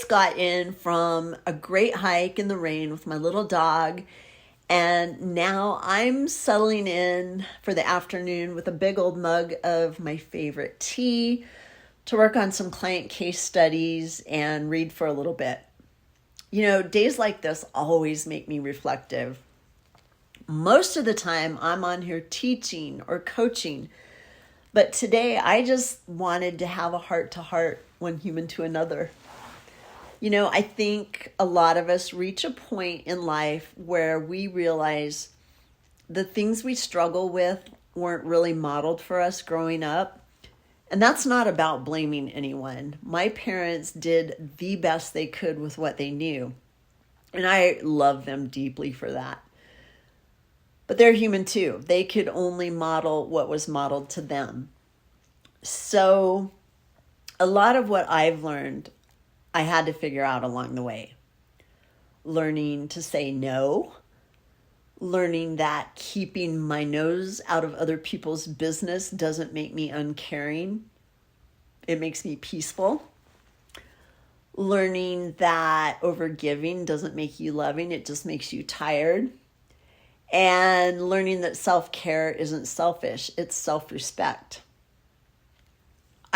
just got in from a great hike in the rain with my little dog, and now I'm settling in for the afternoon with a big old mug of my favorite tea to work on some client case studies and read for a little bit. You know, days like this always make me reflective. Most of the time, I'm on here teaching or coaching, but today I just wanted to have a heart to heart, one human to another. You know, I think a lot of us reach a point in life where we realize the things we struggle with weren't really modeled for us growing up. And that's not about blaming anyone. My parents did the best they could with what they knew, and I love them deeply for that. But they're human too. They could only model what was modeled to them. So a lot of what I've learned, I had to figure out along the way. Learning to say no, learning that keeping my nose out of other people's business doesn't make me uncaring. It makes me peaceful. Learning that overgiving doesn't make you loving, it just makes you tired. And learning that self-care isn't selfish, it's self-respect.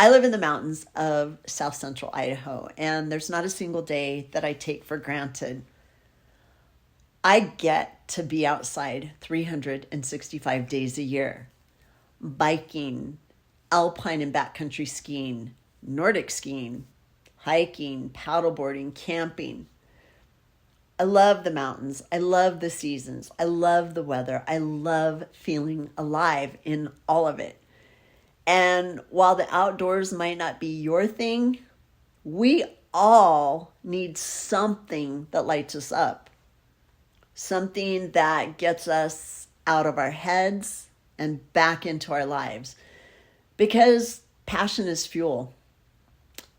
I live in the mountains of South Central Idaho, and there's not a single day that I take for granted. I get to be outside 365 days a year, biking, alpine and backcountry skiing, Nordic skiing, hiking, paddleboarding, camping. I love the mountains. I love the seasons. I love the weather. I love feeling alive in all of it. And while the outdoors might not be your thing, we all need something that lights us up. Something that gets us out of our heads and back into our lives. Because passion is fuel.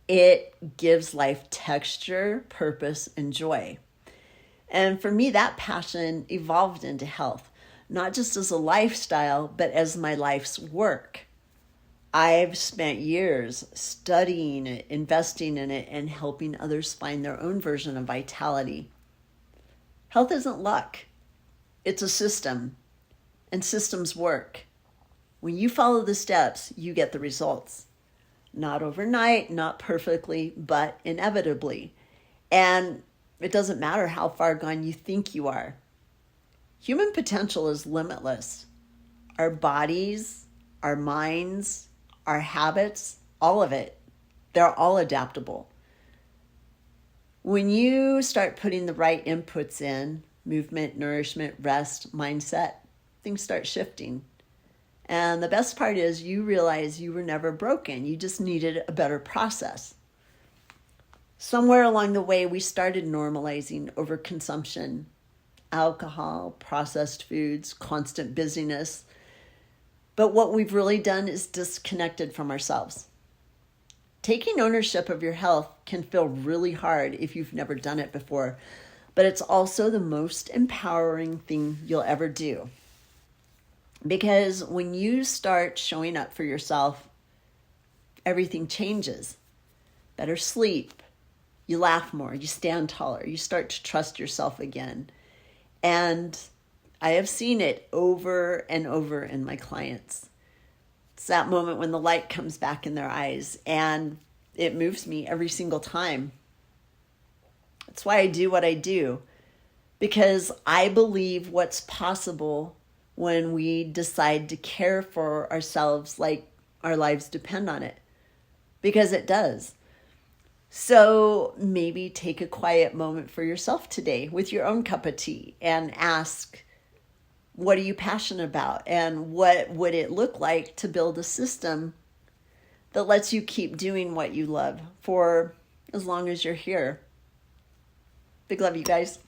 It gives life texture, purpose, and joy. And for me, that passion evolved into health, not just as a lifestyle, but as my life's work. I've spent years studying it, investing in it, and helping others find their own version of vitality. Health isn't luck. It's a system, and systems work. When you follow the steps, you get the results. Not overnight, not perfectly, but inevitably. And it doesn't matter how far gone you think you are. Human potential is limitless. Our bodies, our minds, our habits, all of it, they're all adaptable. When you start putting the right inputs in, movement, nourishment, rest, mindset, things start shifting. And the best part is you realize you were never broken. You just needed a better process. Somewhere along the way, we started normalizing overconsumption, alcohol, processed foods, constant busyness. But what we've really done is disconnected from ourselves. Taking ownership of your health can feel really hard if you've never done it before, but it's also the most empowering thing you'll ever do. Because when you start showing up for yourself, everything changes. Better sleep. You laugh more, you stand taller, you start to trust yourself again. And I have seen it over and over in my clients. It's that moment when the light comes back in their eyes, and it moves me every single time. That's why I do what I do, because I believe what's possible when we decide to care for ourselves like our lives depend on it, because it does. So maybe take a quiet moment for yourself today with your own cup of tea and ask, what are you passionate about? And what would it look like to build a system that lets you keep doing what you love for as long as you're here? Big love, you guys.